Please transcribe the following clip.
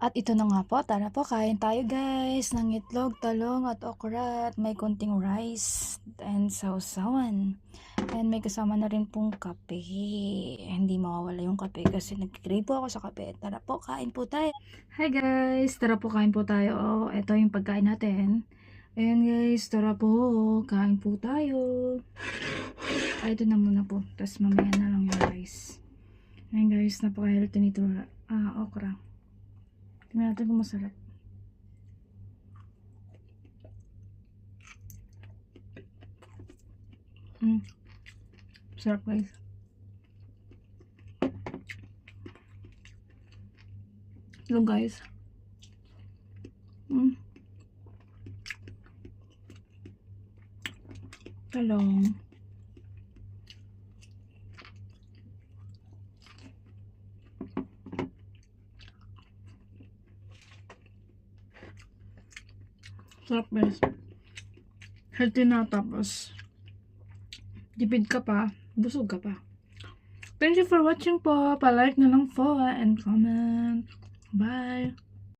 At ito na nga po, tara po, kain tayo guys ng itlog, talong at okra at may konting rice and sausawan. And may kasama na rin pong kape. Hindi mawawala yung kape kasi nag-crave po ako sa kape. Tara po, kain po tayo. Hi guys, tara po kain po tayo. Oh, ito yung pagkain natin. Ayan guys, tara po, kain po tayo. Ay, ito na muna po. Tapos mamaya na lang yung rice. Ayan guys, napaka-healthy nito. Okra. Tingnan natin kung masarap. Sarap guys. Hello guys. Talong. Sarap guys. Healthy na, tapos tipid ka pa, busog ka pa. Thank you for watching po. Pa-like na lang po and comment. Bye!